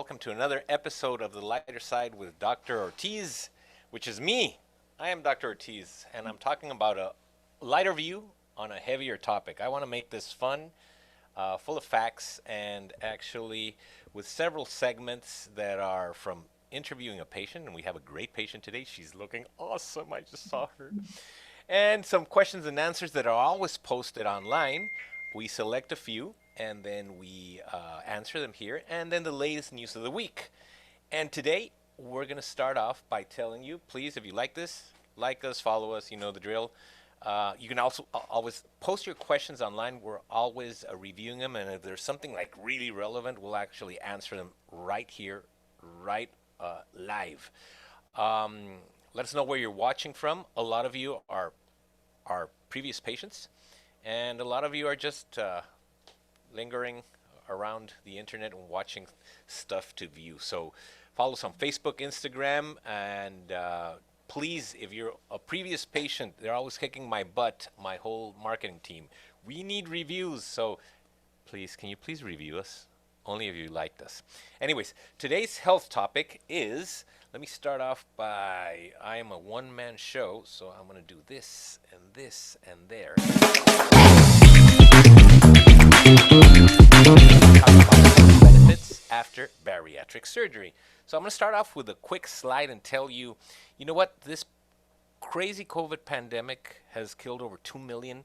welcome to another episode of The Lighter Side with Dr. Ortiz, which is me. I am Dr. Ortiz, and I'm talking about a lighter view on a heavier topic. I want to make this fun, full of facts, and actually with several segments that are from interviewing a patient, and we have a great patient today. She's looking awesome. I just saw her. And some questions and answers that are always posted online. We select a few and then we answer them here, and then the latest news of the week. And today we're going to start off by telling you, please, if you like this, like us, follow us, you know the drill. You can also always post your questions online. We're always reviewing them, and if there's something like really relevant, we'll actually answer them right here, right live. Um, Let us know where you're watching from. A lot of you are previous patients, and a lot of you are just lingering around the internet and watching stuff to view. So follow us on Facebook, Instagram, and please, if you're a previous patient, they're always kicking my butt, my whole marketing team. We need reviews, so please, can you please review us? Only if you liked us. Anyways, today's health topic is, let me start off by, I am a one-man show, so I'm going to do this and there. Benefits after bariatric surgery. So I'm going to start off with a quick slide and tell you, you know what, this crazy COVID pandemic has killed over 2 million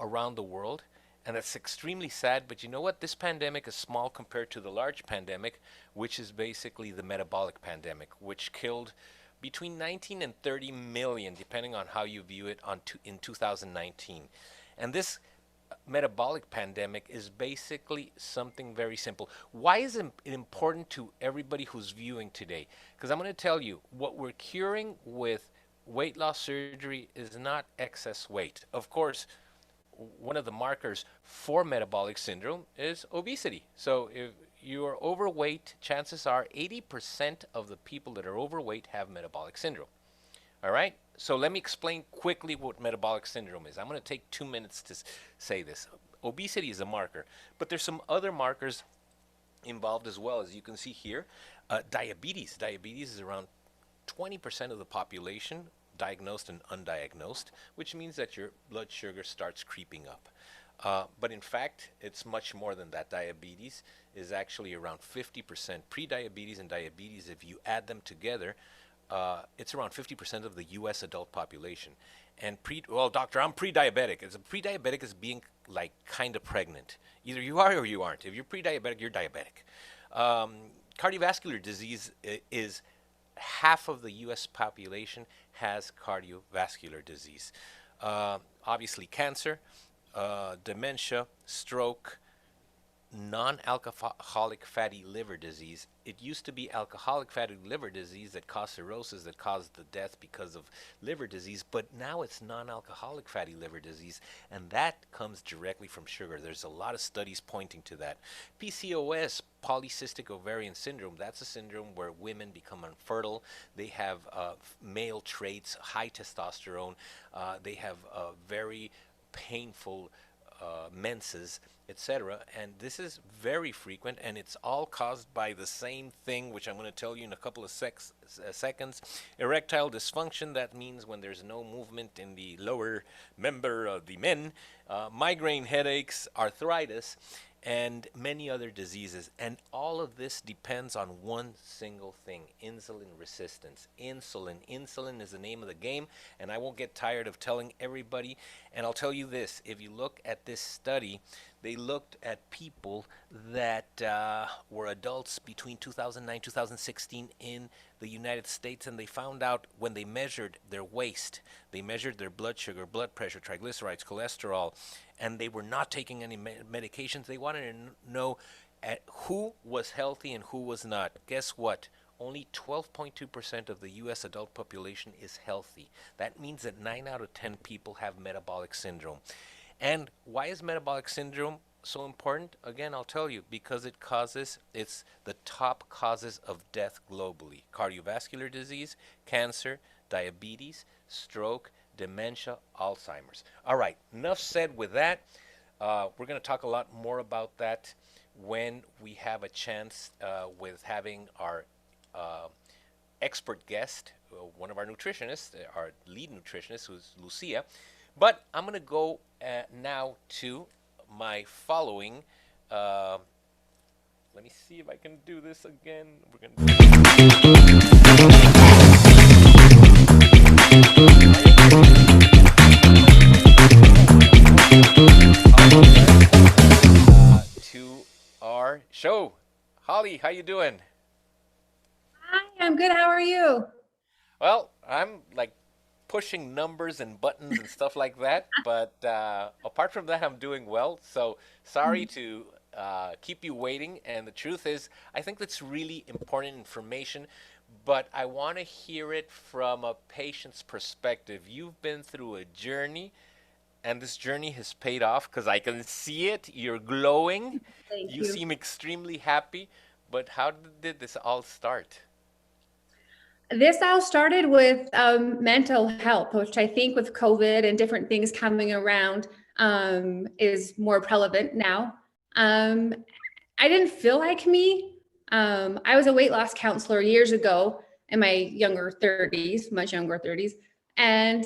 around the world. And that's extremely sad, but you know what? This pandemic is small compared to the large pandemic, which is basically the metabolic pandemic, which killed between 19 and 30 million, depending on how you view it, in 2019. And this metabolic pandemic is basically something very simple. Why is it important to everybody who's viewing today? Because I'm going to tell you, what we're curing with weight loss surgery is not excess weight. Of course, one of the markers for metabolic syndrome is obesity. So if you are overweight, chances are 80% of the people that are overweight have metabolic syndrome. All right? So let me explain quickly what metabolic syndrome is. I'm going to take 2 minutes to say this. Obesity is a marker, but there's some other markers involved as well. As you can see here, diabetes. Diabetes is around 20% of the population, diagnosed and undiagnosed, which means that your blood sugar starts creeping up. But in fact, it's much more than that. Diabetes is actually around 50%. Pre-diabetes and diabetes, if you add them together, it's around 50% of the U.S. adult population. And well, doctor, I'm pre-diabetic. Pre-diabetic is being like kind of pregnant. Either you are or you aren't. If you're pre-diabetic, you're diabetic. Cardiovascular disease is half of the U.S. population has cardiovascular disease. Obviously, cancer, dementia, stroke, non-alcoholic fatty liver disease. It used to be alcoholic fatty liver disease that caused cirrhosis, that caused the death because of liver disease, but now it's non-alcoholic fatty liver disease, and that comes directly from sugar. There's a lot of studies pointing to that. PCOS, polycystic ovarian syndrome, that's a syndrome where women become infertile. They have male traits, high testosterone. They have very painful menses, etc. And this is very frequent, and it's all caused by the same thing, which I'm going to tell you in a couple of seconds. Erectile dysfunction, that means when there's no movement in the lower member of the men. Migraine headaches, arthritis, and many other diseases. And all of this depends on one single thing: insulin resistance. Insulin is the name of the game, and I won't get tired of telling everybody. And I'll tell you this: if you look at this study, they looked at people that were adults between 2009 2016 in the United States, and they found out when they measured their waist, they measured their blood sugar, blood pressure, triglycerides, cholesterol, and they were not taking any medications. They wanted to know who was healthy and who was not. Guess what? Only 12.2% of the U.S. adult population is healthy. That means that 9 out of 10 people have metabolic syndrome. And why is metabolic syndrome so important? Again, I'll tell you, because it's the top causes of death globally: cardiovascular disease, cancer, diabetes, stroke, dementia, Alzheimer's. All right, enough said with that. We're going to talk a lot more about that when we have a chance with having our uh, expert guest, one of our nutritionists, our lead nutritionist, who's Lucia. But I'm going to go now to my following. Uh, Let me see if I can do this again. We're going to our show. Holly, how you doing? Hi, I'm good. How are you? Well, I'm like pushing numbers and buttons and stuff like that, but apart from that, I'm doing well. So sorry to keep you waiting. And the truth is, I think that's really important information, but I want to hear it from a patient's perspective. You've been through a journey, and this journey has paid off because I can see it. You're glowing. Thank You you. seem extremely happy. But how did this all start? This all started with mental health, which I think with COVID and different things coming around is more prevalent now. Um, I didn't feel like me. I was a weight loss counselor years ago in my younger 30s, much younger 30s. And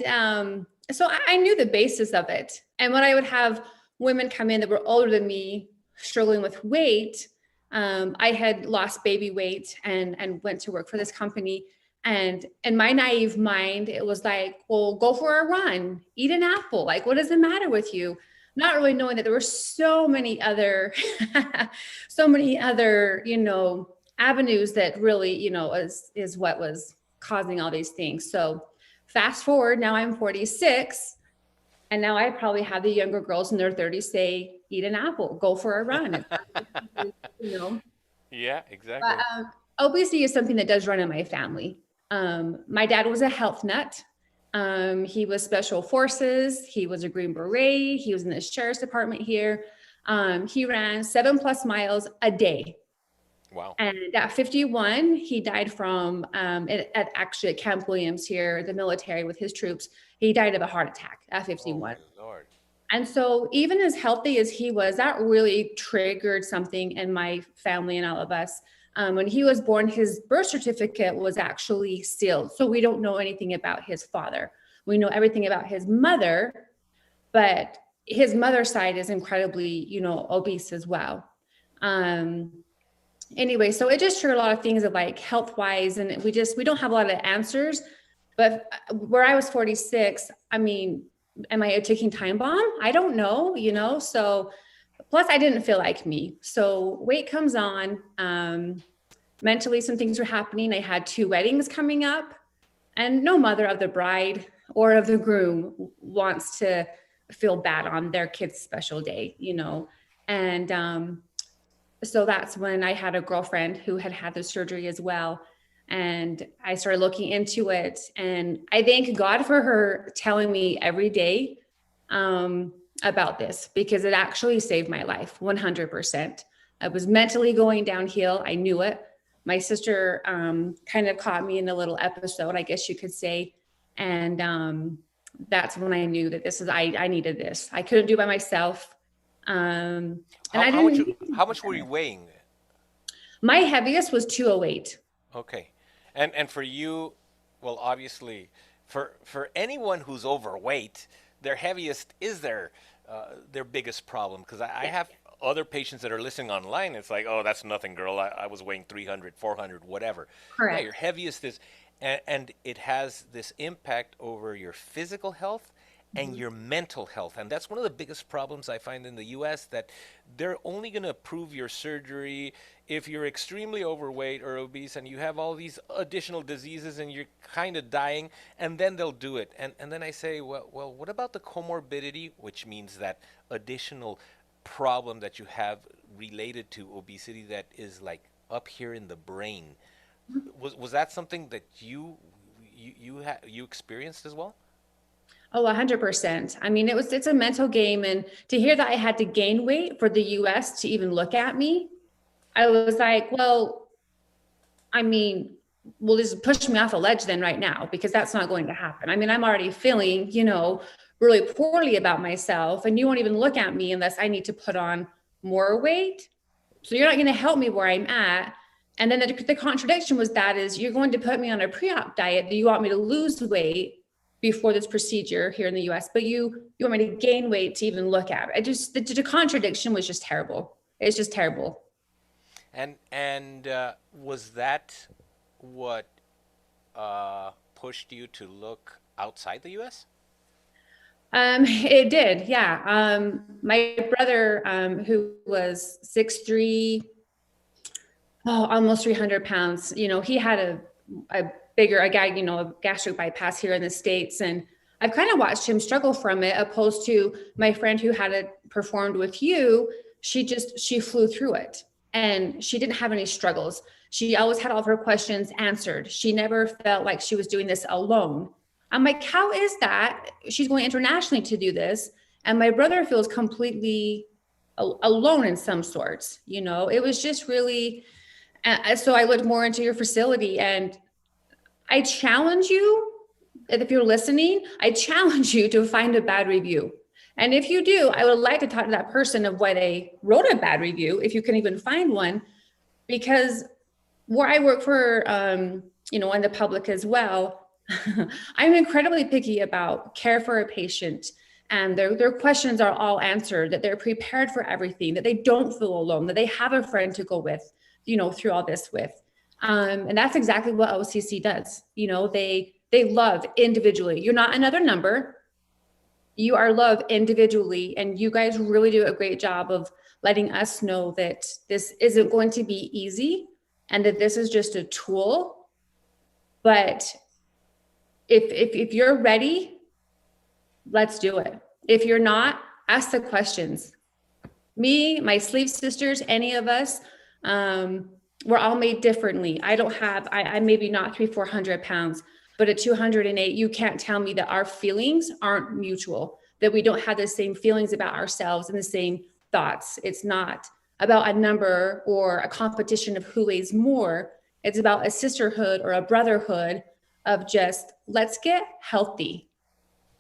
so I knew the basis of it. And when I would have women come in that were older than me, struggling with weight, I had lost baby weight and went to work for this company. And in my naive mind, it was like, well, go for a run, eat an apple. Like, what does the matter with you? Not really knowing that there were so many other so many other avenues that really is what was causing all these things. So fast forward, now I'm 46, and now I probably have the younger girls in their 30s say, eat an apple, go for a run. you know Yeah, but exactly. obesity is something that does run in my family. My dad was a health nut. He was special forces. He was a Green Beret. He was in the sheriff's department here. He ran 7+ miles a day. Wow. And at 51, he died from, actually at Camp Williams here, the military with his troops. He died of a heart attack at Oh 51. my Lord. And so, even as healthy as he was, that really triggered something in my family and all of us. When he was born, his birth certificate was actually sealed. So, we don't know anything about his father. We know everything about his mother, but his mother's side is incredibly, obese as well. Um, anyway, so it just triggered a lot of things of like health wise, and we don't have a lot of answers. But where I was 46, I mean, am I a ticking time bomb? I don't know, So plus I didn't feel like me. So weight comes on. Mentally, some things were happening. I had 2 weddings coming up, and no mother of the bride or of the groom wants to feel bad on their kid's special day. And so that's when I had a girlfriend who had had the surgery as well. And I started looking into it. And I thank God for her telling me every day about this, because it actually saved my life 100%. I was mentally going downhill. I knew it. My sister kind of caught me in a little episode, I guess you could say. And that's when I knew that I needed this. I couldn't do it by myself. And How I how much didn't. how much were you weighing? My heaviest was 208. Okay. And for you, well, obviously, for anyone who's overweight, their heaviest is their biggest problem. Because I Yeah. have other patients that are listening online. It's like, oh, that's nothing, girl. I was weighing 300, 400, whatever. Yeah, your Correct. heaviest is, and it has this impact over your physical health and Mhm. your mental health. And that's one of the biggest problems I find in the US, that they're only going to approve your surgery if you're extremely overweight or obese and you have all these additional diseases and you're kind of dying, and then they'll do it. And then I say, well, what about the comorbidity, which means that additional problem that you have related to obesity that is like up here in the brain? Was that something that you experienced as well? Oh, 100%. I mean, it's a mental game. And to hear that I had to gain weight for the US to even look at me, I was like, well, I mean, well, just push me off a ledge then right now, because that's not going to happen. I mean, I'm already feeling, really poorly about myself, and you won't even look at me unless I need to put on more weight. So you're not going to help me where I'm at. And then the contradiction was that is you're going to put me on a pre-op diet that you want me to lose weight before this procedure here in the US, but you want me to gain weight to even look at it. I just, the contradiction was just terrible. It's just terrible. And was that what pushed you to look outside the U.S.? It did. Yeah. My brother, who was 6'3", almost 300 pounds, he had a gastric bypass here in the States. And I've kind of watched him struggle from it, opposed to my friend who had it performed with you. She flew through it and she didn't have any struggles. She always had all of her questions answered. She never felt like she was doing this alone. I'm like, how is that? She's going internationally to do this. And my brother feels completely alone in some sorts, it was just really, so I looked more into your facility, and I challenge you, if you're listening, I challenge you to find a bad review. And if you do, I would like to talk to that person of why they wrote a bad review, if you can even find one, because where I work for, in the public as well, I'm incredibly picky about care for a patient, and their questions are all answered, that they're prepared for everything, that they don't feel alone, that they have a friend to go with, through all this with. And that's exactly what OCC does. They love individually. You're not another number. You are loved individually. And you guys really do a great job of letting us know that this isn't going to be easy and that this is just a tool. But if you're ready, let's do it. If you're not, ask the questions. Me, my sleep sisters, any of us, we're all made differently. I'm maybe not 300-400 pounds, but at 208, you can't tell me that our feelings aren't mutual, that we don't have the same feelings about ourselves and the same thoughts. It's not about a number or a competition of who weighs more. It's about a sisterhood or a brotherhood of just, let's get healthy.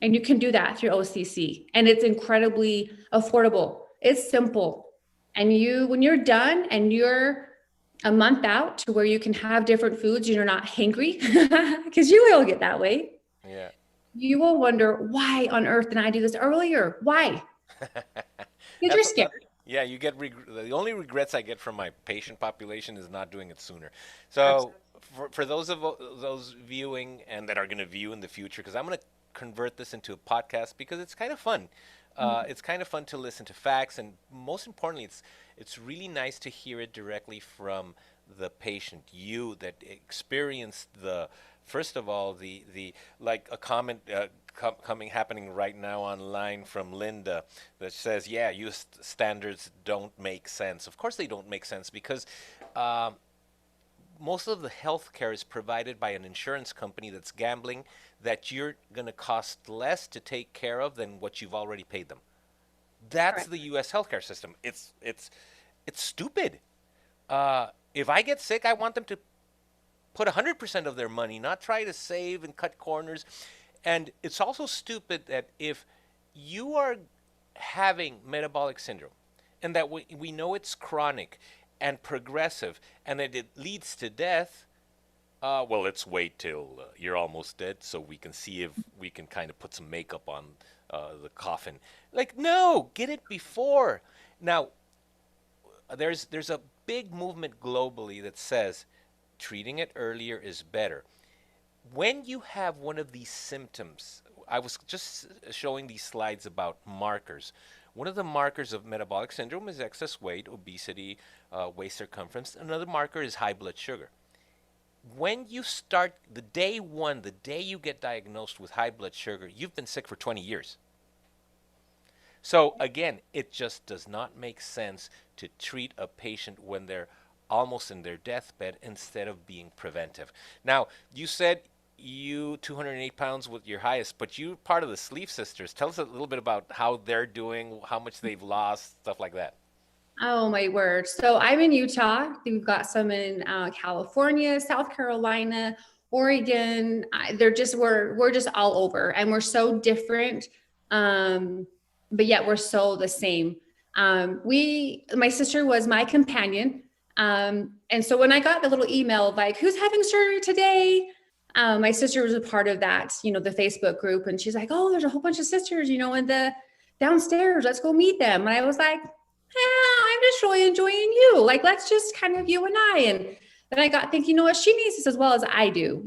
And you can do that through OCC. And it's incredibly affordable. It's simple. And when you're done and you're a month out to where you can have different foods, you're not hangry, because you will get that way. Yeah. You will wonder, why on earth didn't I do this earlier? Why? Because you're scared. Yeah, you get the only regrets I get from my patient population is not doing it sooner. So for those viewing and that are going to view in the future, because I'm going to convert this into a podcast because it's kind of fun. It's kind of fun to listen to facts, and most importantly, it's really nice to hear it directly from the patient, you that experienced first of all, the like a comment happening right now online from Linda that says, yeah, US standards don't make sense. Of course they don't make sense, because most of the health care is provided by an insurance company that's gambling that you're going to cost less to take care of than what you've already paid them. That's the U.S. healthcare system. It's stupid. If I get sick, I want them to put 100% of their money, not try to save and cut corners. And it's also stupid that if you are having metabolic syndrome, and that we know it's chronic and progressive, and that it leads to death, well, let's wait till you're almost dead so we can see if we can kind of put some makeup on the coffin. Like, no, get it before. Now, there's a big movement globally that says treating it earlier is better. When you have one of these symptoms, I was just showing these slides about markers. One of the markers of metabolic syndrome is excess weight, obesity, waist circumference. Another marker is high blood sugar. When you start the day you get diagnosed with high blood sugar, you've been sick for 20 years. So again, it just does not make sense to treat a patient when they're almost in their deathbed instead of being preventive. Now, you said you 208 pounds with your highest, but you're part of the Sleeve Sisters. Tell us a little bit about how they're doing, how much they've lost, stuff like that. Oh my word. So I'm in Utah. We've got some in California, South Carolina, Oregon. We're just all over, and we're so different. But yet we're so the same. My sister was my companion. And so when I got the little email of like, who's having surgery today? My sister was a part of that, the Facebook group. And she's like, oh, there's a whole bunch of sisters, in the downstairs. Let's go meet them. And I was like, I'm just really enjoying you. Like, let's just kind of you and I. And then I got thinking, what, she needs this as well as I do,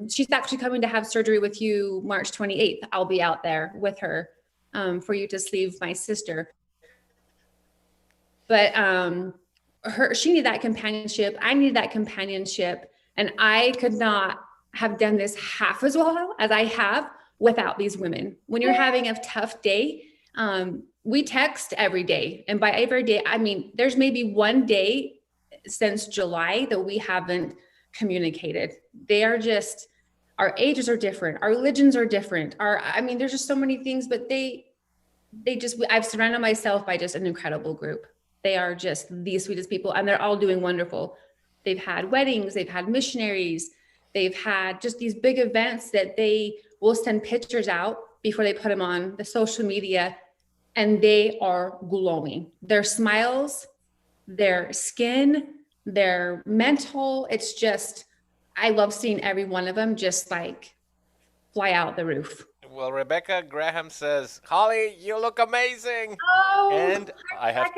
she's actually coming to have surgery with you March 28th. I'll be out there with her for you to sleeve my sister. But she needed that companionship. I needed that companionship. And I could not have done this half as well as I have without these women. When you're having a tough day, we text every day. And by every day, I mean, there's maybe one day since July that we haven't communicated. They are just, our ages are different. Our religions are different. There's just so many things, but I've surrounded myself by just an incredible group. They are just the sweetest people, and they're all doing wonderful. They've had weddings, they've had missionaries, they've had just these big events that they will send pictures out before they put them on the social media, and they are glowing. Their smiles, their skin, their mental, it's just, I love seeing every one of them just like fly out the roof. Well, Rebecca Graham says, Holly, you look amazing. Oh, And I have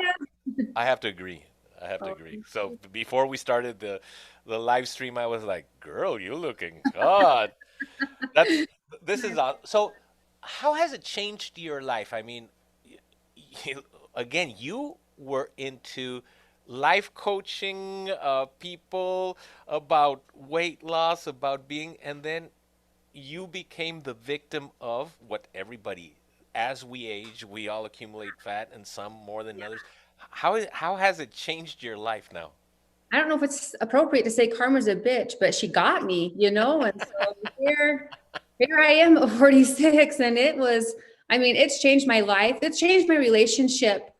to agree. I have to agree. So before we started the live stream, I was like, "Girl, you looking God." This is so. How has it changed your life? I mean, again, you were into life coaching people about weight loss, about being, and then you became the victim of what everybody. As we age, we all accumulate fat, and some more than others. How has it changed your life now? I don't know if it's appropriate to say karma's a bitch, but she got me, and so here I am at 46, and it's changed my life. It's changed my relationship.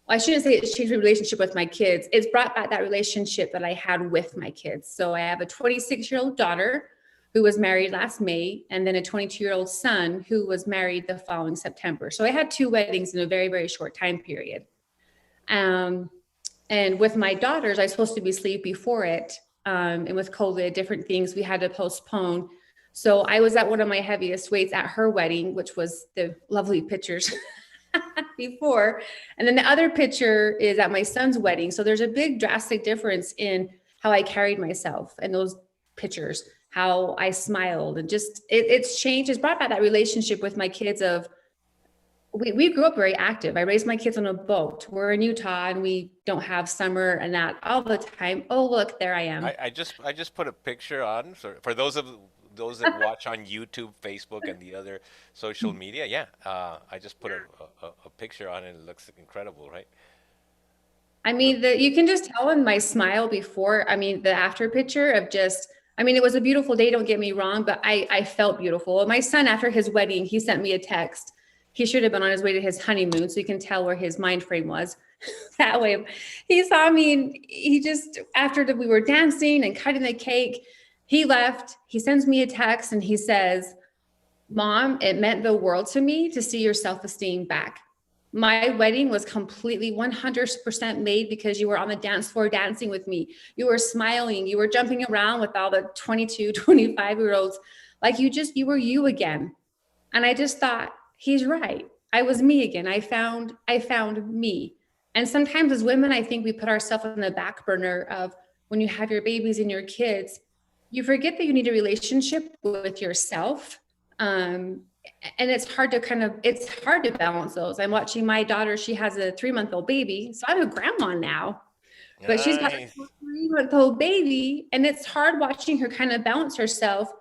Well, I shouldn't say it's changed my relationship with my kids. It's brought back that relationship that I had with my kids. So I have a 26-year-old daughter who was married last May, and then a 22-year-old son who was married the following September. So I had 2 weddings in a very, very short time period. And with my daughters, I was supposed to be asleep before it. And with COVID, different things we had to postpone. So I was at one of my heaviest weights at her wedding, which was the lovely pictures before. And then the other picture is at my son's wedding. So there's a big drastic difference in how I carried myself in those pictures, how I smiled, and just, it's changed. It's brought back that relationship with my kids of, we grew up very active. I raised my kids on a boat. We're in Utah and we don't have summer and that all the time. Oh, look, there I am. I just put a picture on for those that watch on YouTube, Facebook, and the other social media. Yeah, I just put a picture on and it looks incredible, right? You can just tell in my smile before, the after picture of just, it was a beautiful day, don't get me wrong, but I felt beautiful. My son, after his wedding, he sent me a text. He should have been on his way to his honeymoon, so you can tell where his mind frame was. That way, he saw me, and he just, after we were dancing and cutting the cake, he left. He sends me a text and he says, Mom, it meant the world to me to see your self-esteem back. My wedding was completely 100% made because you were on the dance floor dancing with me. You were smiling. You were jumping around with all the 22, 25-year-olds. Like you were you again. And I just thought, he's right. I was me again. I found me. And sometimes as women, I think we put ourselves on the back burner of when you have your babies and your kids, you forget that you need a relationship with yourself. And it's hard to balance those. I'm watching my daughter. She has a 3-month-old baby. So I'm a grandma now, but she's got a 3-month-old baby. And it's hard watching her kind of balance herself.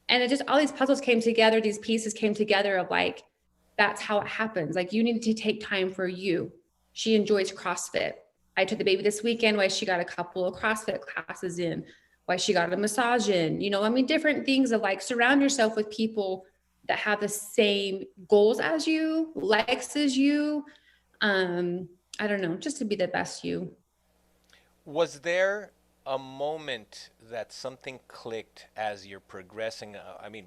And it just, all these puzzles came together. These pieces came together of like, that's how it happens. Like, you need to take time for you. She enjoys CrossFit. I took the baby this weekend why she got a couple of CrossFit classes in, why she got a massage in, different things of like, surround yourself with people that have the same goals as you, likes as you. I don't know, just to be the best you. Was there a moment that something clicked as you're progressing? I mean,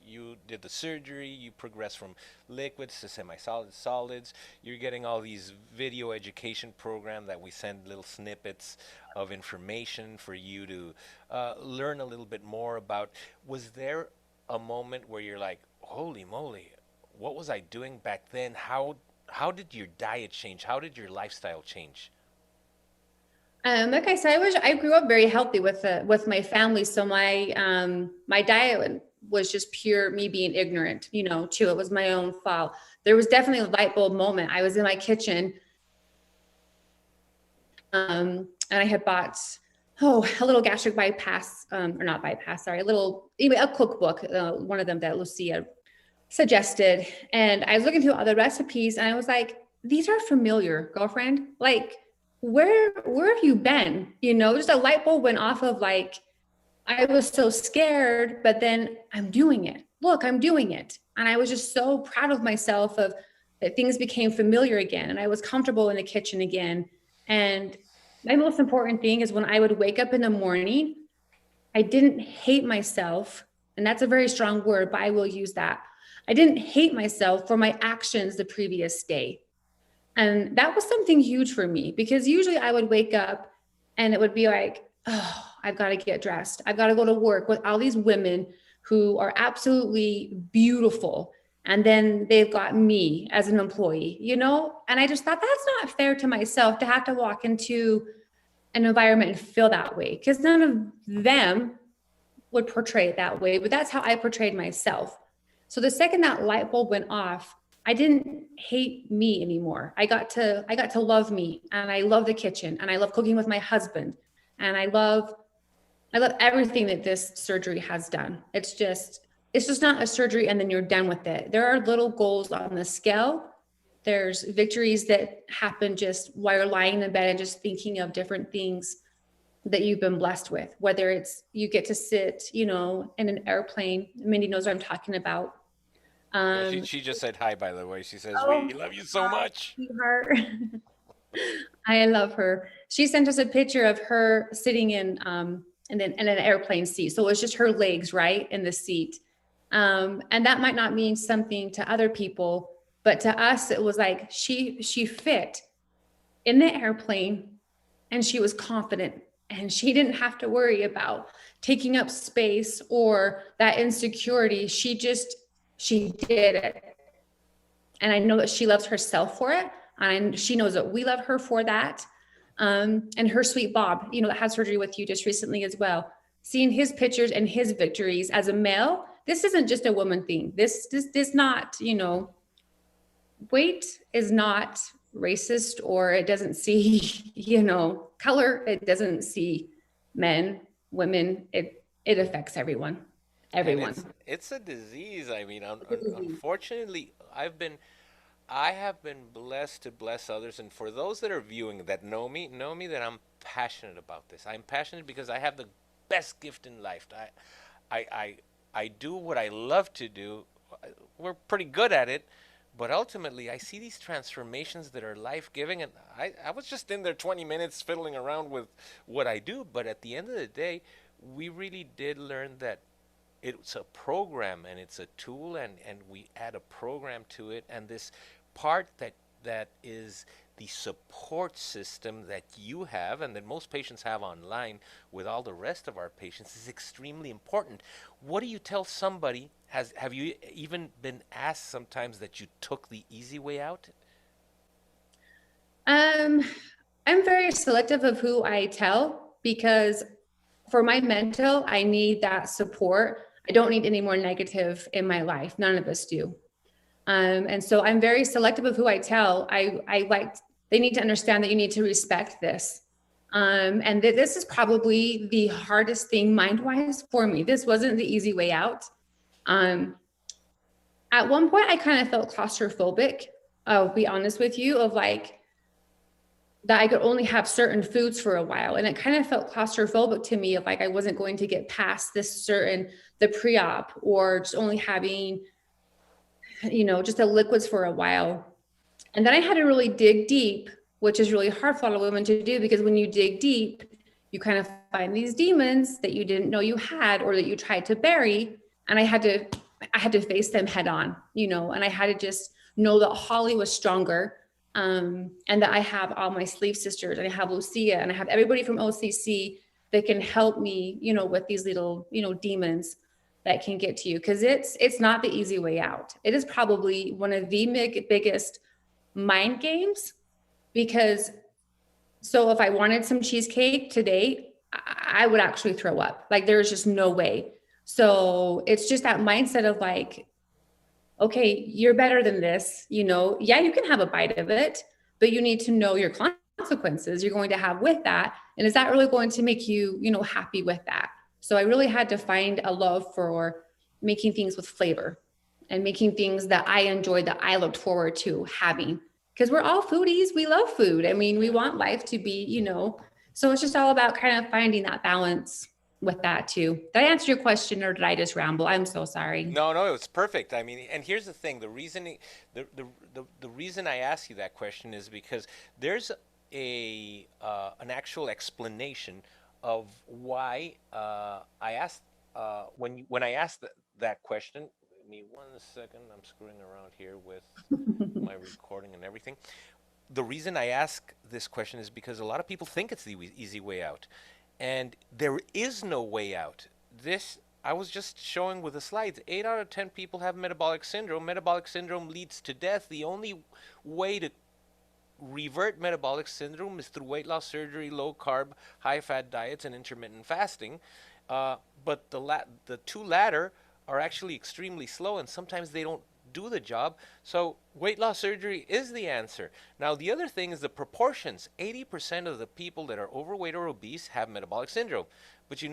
you did the surgery, you progress from liquids to semi-solid solids. You're getting all these video education program that we send little snippets of information for you to learn a little bit more about. Was there a moment where you're like, holy moly, what was I doing back then? How did your diet change? How did your lifestyle change? Like I said, I grew up very healthy with my family. So my diet was just pure me being ignorant, to it was my own fault. There was definitely a light bulb moment. I was in my kitchen, and I had bought a little gastric bypass, or not bypass, sorry, anyway, a cookbook, one of them that Lucia suggested. And I was looking through other recipes and I was like, these are familiar, girlfriend. Like, where have you been? Just a light bulb went off of like, I was so scared, but then I'm doing it. Look, I'm doing it. And I was just so proud of myself of that things became familiar again. And I was comfortable in the kitchen again. And my most important thing is when I would wake up in the morning, I didn't hate myself. And that's a very strong word, but I will use that. I didn't hate myself for my actions the previous day. And that was something huge for me because usually I would wake up and it would be like, oh, I've got to get dressed. I've got to go to work with all these women who are absolutely beautiful. And then they've got me as an employee, And I just thought that's not fair to myself to have to walk into an environment and feel that way because none of them would portray it that way, but that's how I portrayed myself. So the second that light bulb went off, I didn't hate me anymore. I got to love me, and I love the kitchen, and I love cooking with my husband, and I love everything that this surgery has done. It's just not a surgery and then you're done with it. There are little goals on the scale. There's victories that happen just while you're lying in bed and just thinking of different things that you've been blessed with, whether it's you get to sit, in an airplane. Mindy knows what I'm talking about. Yeah, she just said hi, by the way. She says, Oh, we love you so much. sweetheart. I love her. She sent us a picture of her sitting in an airplane seat. So it was just her legs, right, in the seat. And that might not mean something to other people, but to us, it was like she fit in the airplane and she was confident and she didn't have to worry about taking up space or that insecurity. She did it. And I know that she loves herself for it. And she knows that we love her for that. And her sweet Bob, that had surgery with you just recently as well. Seeing his pictures and his victories as a male, this isn't just a woman thing. This not, weight is not racist, or it doesn't see, color. It doesn't see men, women. It affects everyone. Everyone. And it's a disease. I mean, unfortunately, I have been blessed to bless others, and for those that are viewing that know me that I'm passionate about this. I'm passionate because I have the best gift in life. I do what I love to do. We're pretty good at it, but ultimately I see these transformations that are life-giving, and I was just in there 20 minutes fiddling around with what I do, but at the end of the day, we really did learn that it's a program and it's a tool, and we add a program to it, and this part that is the support system that you have and that most patients have online with all the rest of our patients is extremely important. What do you tell somebody? Have you even been asked sometimes that you took the easy way out? I'm very selective of who I tell because for my mental, I need that support. I don't need any more negative in my life. None of us do. And so I'm very selective of who I tell. They need to understand that you need to respect this. And this is probably the hardest thing mind-wise for me. This wasn't the easy way out. At one point I kind of felt claustrophobic. I'll be honest with you, of like that I could only have certain foods for a while. And it kind of felt claustrophobic to me of like, I wasn't going to get past the pre-op, or just only having, just the liquids for a while. And then I had to really dig deep, which is really hard for a lot of women to do, because when you dig deep, you kind of find these demons that you didn't know you had or that you tried to bury. And I had to face them head on, and I had to just know that Holly was stronger. And that I have all my sleeve sisters, and I have Lucia, and I have everybody from OCC that can help me, with these little, demons that can get to you. Cause it's not the easy way out. It is probably one of the biggest mind games, because so if I wanted some cheesecake today, I would actually throw up. Like, there's just no way. So it's just that mindset of like, okay, you're better than this, yeah, you can have a bite of it, but you need to know your consequences you're going to have with that. And is that really going to make you, happy with that? So I really had to find a love for making things with flavor and making things that I enjoyed, that I looked forward to having. Because we're all foodies. We love food. I mean, we want life to be, so it's just all about kind of finding that balance with that too. Did I answer your question, or did I just ramble? I'm so sorry. No, no, it's perfect. I mean, and here's the thing: the reason I ask you that question is because there's an actual explanation of why I asked when I asked that question. Give me 1 second. I'm screwing around here with my recording and everything. The reason I ask this question is because a lot of people think it's the easy way out, and there is no way out. This I was just showing with the slides. 8 out of 10 people have metabolic syndrome. Metabolic syndrome leads to death. The only way to revert metabolic syndrome is through weight loss surgery, low carb, high fat diets, and intermittent fasting. But the two latter are actually extremely slow, and sometimes they don't do the job. So weight loss surgery is the answer. Now, the other thing is the proportions. 80% of the people that are overweight or obese have metabolic syndrome. But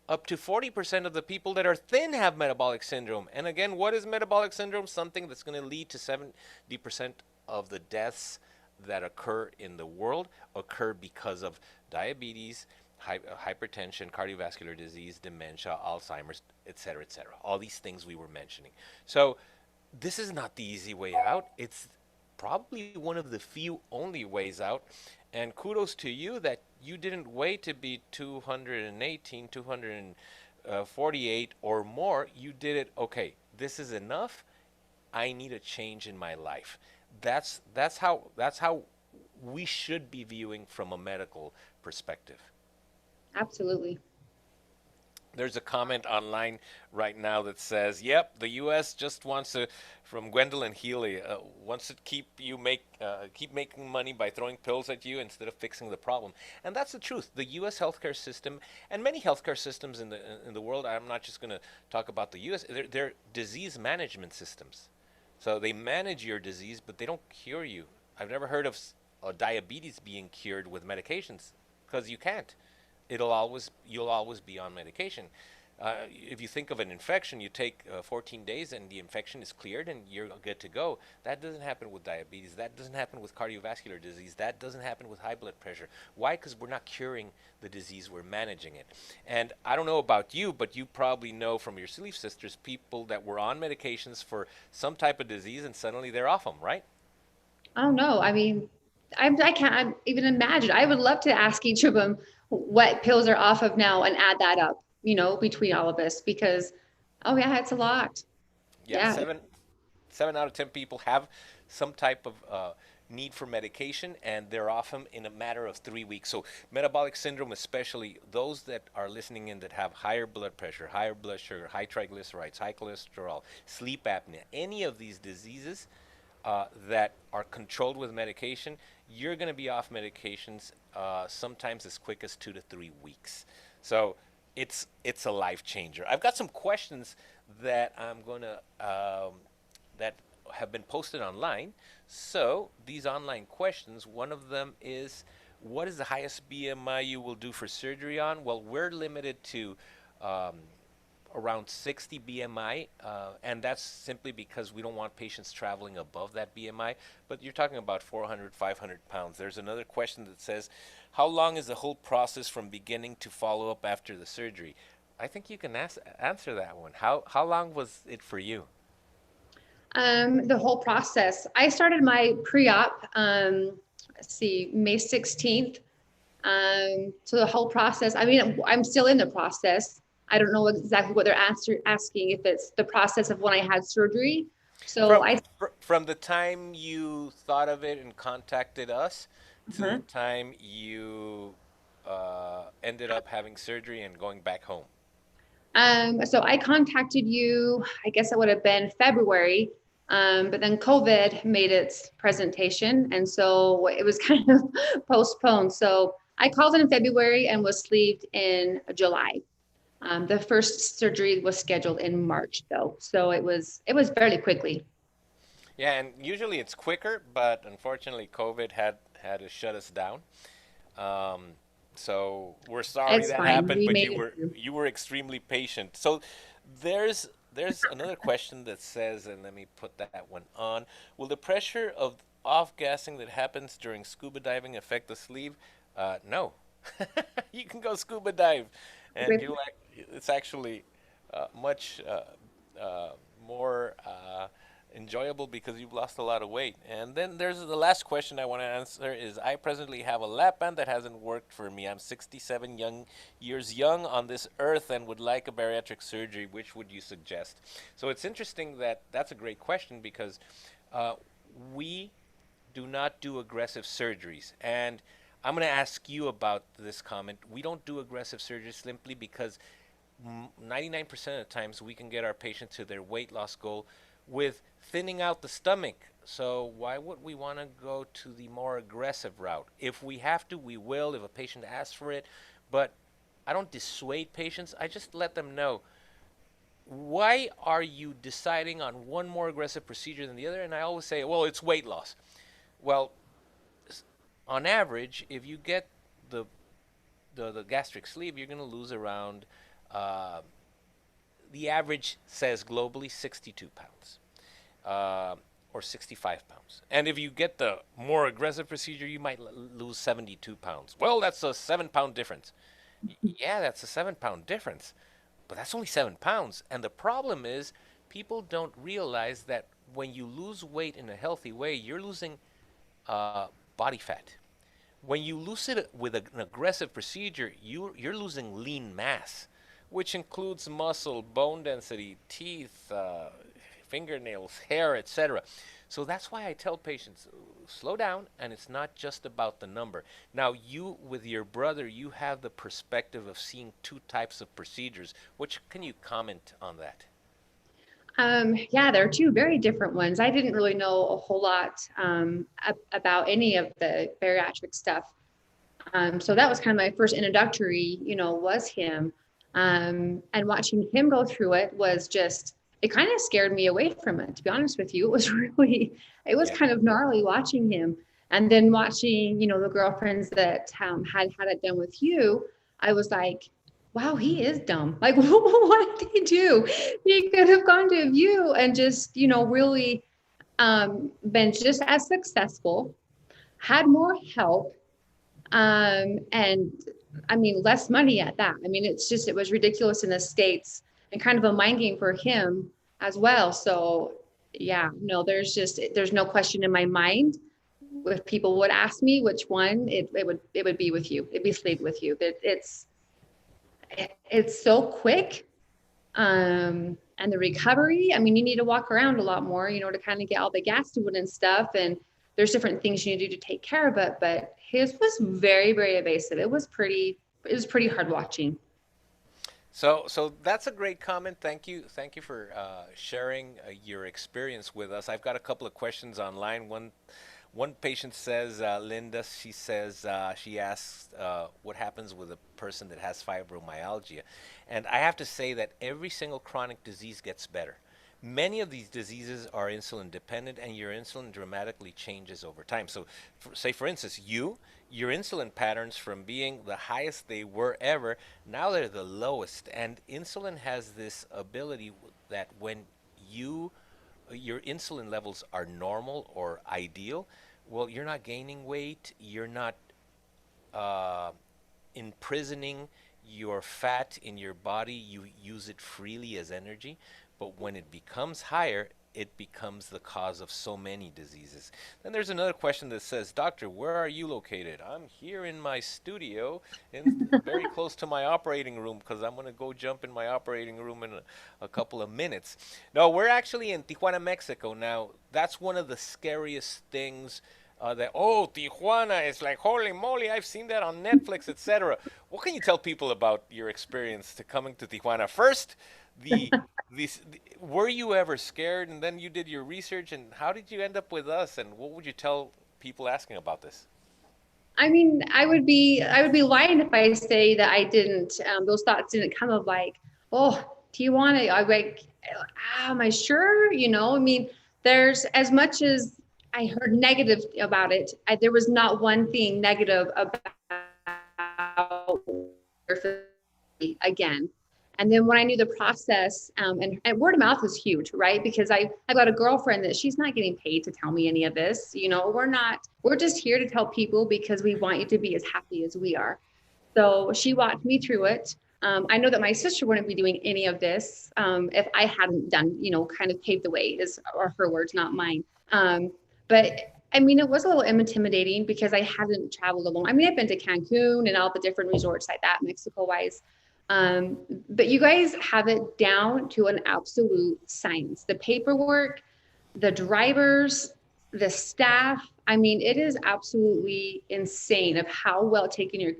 up to 40% of the people that are thin have metabolic syndrome. And again, what is metabolic syndrome? Something that's going to lead to 70% of the deaths that occur in the world occur because of diabetes, hypertension, cardiovascular disease, dementia, Alzheimer's, etc., etc. All these things we were mentioning. So this is not the easy way out. It's probably one of the few only ways out. And kudos to you that you didn't wait to be 218, 248 or more. You did it. Okay, this is enough. I need a change in my life. That's how we should be viewing from a medical perspective. Absolutely. There's a comment online right now that says, "Yep, the U.S. just wants to," from Gwendolyn Healy, wants to keep making money by throwing pills at you instead of fixing the problem. And that's the truth. The U.S. healthcare system and many healthcare systems in the world. I'm not just going to talk about the U.S. They're disease management systems. So they manage your disease, but they don't cure you. I've never heard of diabetes being cured with medications, because you can't. You'll always be on medication. If you think of an infection, you take 14 days and the infection is cleared and you're good to go. That doesn't happen with diabetes. That doesn't happen with cardiovascular disease. That doesn't happen with high blood pressure. Why? Because we're not curing the disease, we're managing it. And I don't know about you, but you probably know from your sleeve sisters people that were on medications for some type of disease and suddenly they're off them, right? Oh no, I mean, I can't even imagine. I would love to ask each of them what pills are off of now and add that up, between all of us, because, oh yeah, it's a lot. Yeah, Yeah. seven out of 10 people have some type of need for medication, and they're off them in a matter of 3 weeks. So metabolic syndrome, especially those that are listening in that have higher blood pressure, higher blood sugar, high triglycerides, high cholesterol, sleep apnea, any of these diseases that are controlled with medication, you're going to be off medications sometimes as quick as 2 to 3 weeks. So it's a life changer. I've got some questions that I'm going to that have been posted online. So these online questions, one of them is, what is the highest BMI you will do for surgery on? Well, we're limited to around 60 BMI, and that's simply because we don't want patients traveling above that BMI, but you're talking about 400, 500 pounds. There's another question that says, how long is the whole process from beginning to follow up after the surgery? I think you can answer that one. How long was it for you? The whole process. I started my pre-op, May 16th. So the whole process, I mean, I'm still in the process. I don't know exactly what they're asking, if it's the process of when I had surgery. So From I, from the time you thought of it and contacted us to the uh-huh. time you ended up having surgery and going back home. So I contacted you, I guess it would have been February, but then COVID made its presentation. And so it was kind of postponed. So I called in February and was sleeved in July. The first surgery was scheduled in March though. So it was fairly quickly. Yeah, and usually it's quicker, but unfortunately, COVID had to shut us down. Um, so we're sorry It's that fine. happened, We but made it through. you were extremely patient. So there's another question that says, and let me put that one on. Will the pressure of off gassing that happens during scuba diving affect the sleeve? No. You can go scuba dive, and With it's actually much uh, more enjoyable because you've lost a lot of weight. And then there's the last question I want to answer is I presently have a lap band that hasn't worked for me. I'm 67 years young on this earth and would like a bariatric surgery. Which would you suggest? So it's interesting that that's a great question because uh, we do not do aggressive surgeries. And I'm going to ask you about this comment. We don't do aggressive surgeries simply because 99% of the times we can get our patients to their weight loss goal with thinning out the stomach. So why would we want to go to the more aggressive route? If we have to, we will, if a patient asks for it. But I don't dissuade patients. I just let them know, why are you deciding on one more aggressive procedure than the other? And I always say, well, it's weight loss. Well, on average, if you get the the gastric sleeve, you're going to lose around, uh, the average says globally 62 pounds, or 65 pounds. And if you get the more aggressive procedure, you might lose 72 pounds. Well, that's a 7 pound difference. Yeah, that's a 7 pound difference, but that's only 7 pounds. And the problem is, people don't realize that when you lose weight in a healthy way, you're losing uh, body fat. When you lose it with an aggressive procedure, you're losing lean mass, which includes muscle, bone density, teeth, fingernails, hair, etc. So that's why I tell patients, slow down, and it's not just about the number. Now, you, with your brother, you have the perspective of seeing two types of procedures. Which can you comment on that? Yeah, there are two very different ones. I didn't really know a whole lot about any of the bariatric stuff. So that was kind of my first introductory, was him. And watching him go through it was just, it kind of scared me away from it, to be honest with you. It was really, it was Yeah. kind of gnarly watching him. And then watching, the girlfriends that had had it done with you, I was like, wow, he is dumb. Like, what did he do? He could have gone to you and just, really been just as successful, had more help, and I mean, less money at that. I mean, it was ridiculous in the States and kind of a mind game for him as well. So yeah, no, there's no question in my mind. If people would ask me which one, it would be with you. It'd be sleep with you. It's so quick. And the recovery, I mean, you need to walk around a lot more, to kind of get all the gas to it and stuff. And there's different things you need to do to take care of it. But his was very, very evasive. It was pretty hard watching. So that's a great comment. Thank you for sharing your experience with us. I've got a couple of questions online. One patient says, Linda, she says, she asks what happens with a person that has fibromyalgia. And I have to say that every single chronic disease gets better. Many of these diseases are insulin dependent, and your insulin dramatically changes over time. So, say for instance, your insulin patterns from being the highest they were ever, now they're the lowest. And insulin has this ability that when you your insulin levels are normal or ideal, well, you're not gaining weight, you're not uh, imprisoning your fat in your body, you use it freely as energy. But when it becomes higher, it becomes the cause of so many diseases. Then there's another question that says, Doctor, where are you located? I'm here in my studio, very close to my operating room, because I'm going to go jump in my operating room in a couple of minutes. No, we're actually in Tijuana, Mexico. Now, that's one of the scariest things. Tijuana is like, holy moly, I've seen that on Netflix, etc. What can you tell people about your experience to coming to Tijuana? First, the were you ever scared, and then you did your research, and how did you end up with us, and what would you tell people asking about this? I mean, I would be lying if I say that I didn't. Those thoughts didn't come of like, oh, Tijuana. I like, am I sure? I mean, there's as much as I heard negative about it. There was not one thing negative about again. And then when I knew the process, and word of mouth is huge, right? Because I got a girlfriend that she's not getting paid to tell me any of this. We're just here to tell people because we want you to be as happy as we are. So she walked me through it. I know that my sister wouldn't be doing any of this if I hadn't done, kind of paved the way, are her words, not mine. But I mean, it was a little intimidating because I hadn't traveled alone. I mean, I've been to Cancun and all the different resorts like that, Mexico wise. But you guys have it down to an absolute science. The paperwork, the drivers, the staff. I mean, it is absolutely insane of how well taken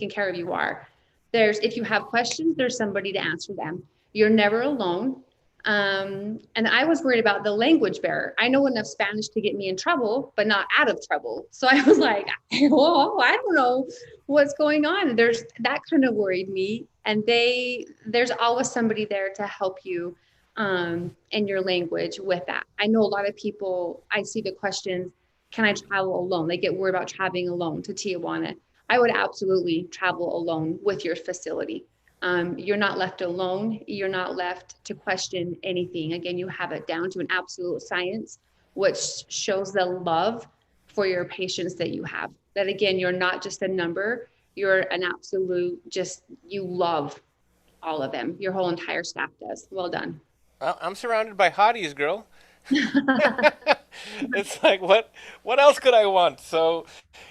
care of you are. If you have questions, there's somebody to answer them. You're never alone. And I was worried about the language barrier. I know enough Spanish to get me in trouble, but not out of trouble. So I was like, well, I don't know what's going on. That kind of worried me. And there's always somebody there to help you in your language with that. I know a lot of people, I see the questions, can I travel alone? They get worried about traveling alone to Tijuana. I would absolutely travel alone with your facility. You're not left alone. You're not left to question anything. Again, you have it down to an absolute science, which shows the love for your patients that you have. That again, you're not just a number, you're an absolute, you love all of them. Your whole entire staff does. Well done. I'm surrounded by hotties, girl. It's like, what else could I want? So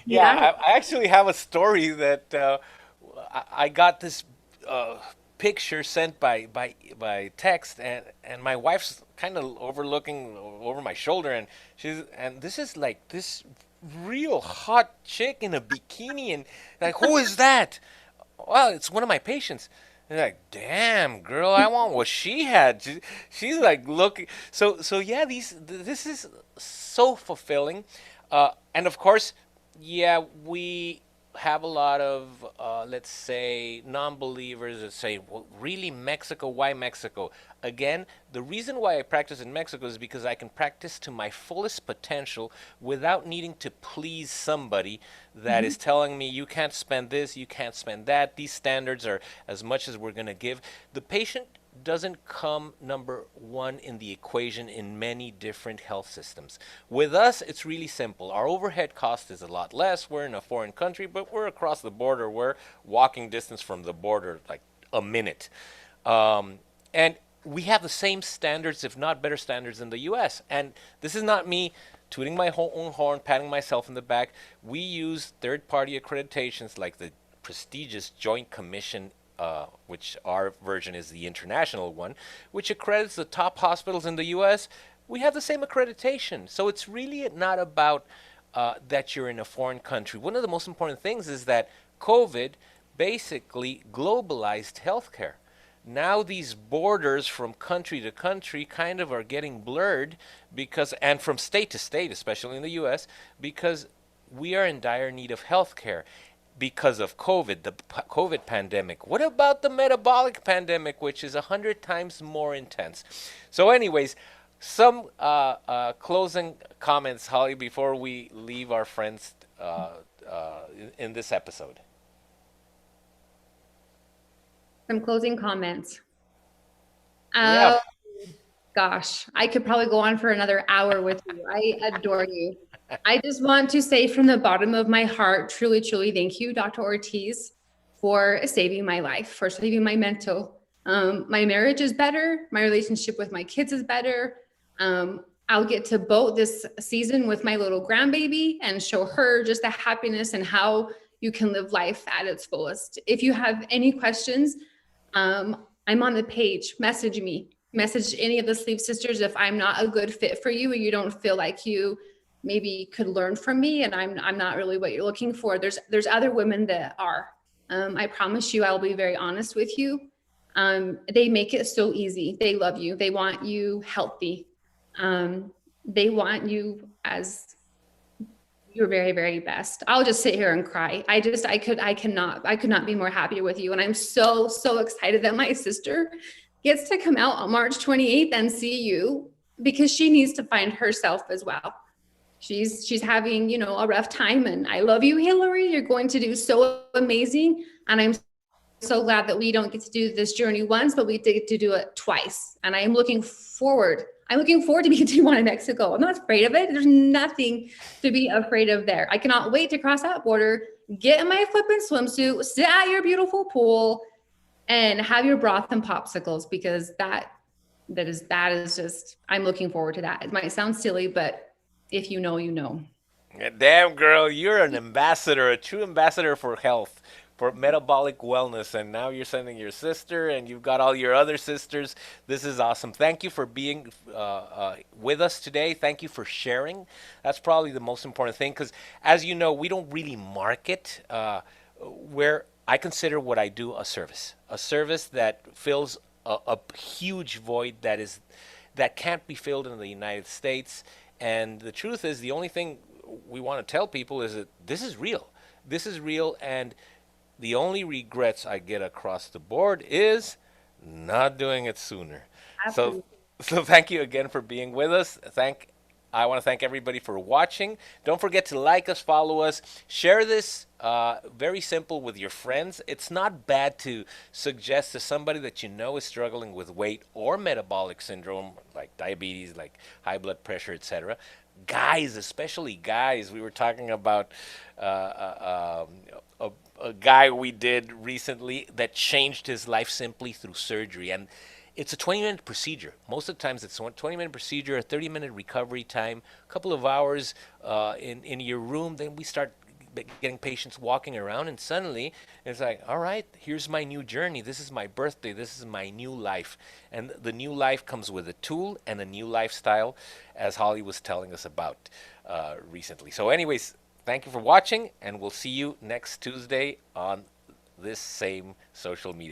yeah, Yeah. I actually have a story that I got this picture sent by text, and my wife's kind of overlooking over my shoulder, and this is like this real hot chick in a bikini, and like, who is that? Well, it's one of my patients. And like, damn, girl, I want what she had. She's like looking. So yeah, this is so fulfilling, and of course, yeah, we have a lot of, let's say, non-believers that say, well, really, Mexico? Why Mexico? Again, the reason why I practice in Mexico is because I can practice to my fullest potential without needing to please somebody that is telling me, you can't spend this, you can't spend that. These standards are as much as we're going to give. The patient doesn't come number one in the equation in many different health systems. With us, it's really simple. Our overhead cost is a lot less. We're in a foreign country, but we're across the border. We're walking distance from the border, like a minute. And we have the same standards, if not better standards, in the US. And this is not me tooting my own horn, patting myself in the back. We use third-party accreditations like the prestigious Joint Commission, which our version is the international one, which accredits the top hospitals in the US. We have the same accreditation. So it's really not about that you're in a foreign country. One of the most important things is that COVID basically globalized healthcare. Now these borders from country to country kind of are getting blurred and from state to state, especially in the US, because we are in dire need of healthcare because of COVID, the COVID pandemic. What about the metabolic pandemic, which is 100 times more intense? So anyways, some closing comments, Holly, before we leave our friends in this episode. Some closing comments. Yeah. Gosh, I could probably go on for another hour with you. I adore you. I just want to say from the bottom of my heart, truly, truly, thank you, Dr. Ortiz, for saving my life, for saving my mental. My marriage is better. My relationship with my kids is better. I'll get to boat this season with my little grandbaby and show her just the happiness and how you can live life at its fullest. If you have any questions, I'm on the page. Message me. Message any of the Sleep Sisters if I'm not a good fit for you, or you don't feel like you maybe could learn from me, and I'm not really what you're looking for. There's other women that are. I promise you, I'll be very honest with you. They make it so easy. They love you. They want you healthy. They want you as your very, very best. I'll just sit here and cry. I could not be more happy with you. And I'm so, so excited that my sister gets to come out on March 28th and see you, because she needs to find herself as well. She's having, you know, a rough time, and I love you, Hillary. You're going to do so amazing. And I'm so glad that we don't get to do this journey once, but we get to do it twice. And I'm looking forward to being to one in Mexico. I'm not afraid of it. There's nothing to be afraid of there. I cannot wait to cross that border, get in my flippin' swimsuit, sit at your beautiful pool, and have your broth and popsicles, because that is just, I'm looking forward to that. It might sound silly, but if you know, you know. Damn, girl, you're an ambassador, a true ambassador for health, for metabolic wellness. And now you're sending your sister, and you've got all your other sisters. This is awesome. Thank you for being with us today. Thank you for sharing. That's probably the most important thing, because, as you know, we don't really market where I consider what I do a service that fills a huge void that can't be filled in the United States. And the truth is, the only thing we want to tell people is that this is real. This is real, and the only regrets I get across the board is not doing it sooner. Absolutely. So thank you again for being with us. I want to thank everybody for watching. Don't forget to like us, follow us, share this. Very simple, with your friends. It's not bad to suggest to somebody that you know is struggling with weight or metabolic syndrome, like diabetes, like high blood pressure, etc. Guys, especially guys. We were talking about a guy we did recently that changed his life simply through surgery. And it's a 20-minute procedure. Most of the times it's a 20-minute procedure, a 30-minute recovery time, a couple of hours in your room. Then we start getting patients walking around, and suddenly it's like, all right, here's my new journey. This is my birthday. This is my new life. And the new life comes with a tool and a new lifestyle, as Holly was telling us about recently. So anyways, thank you for watching, and we'll see you next Tuesday on this same social media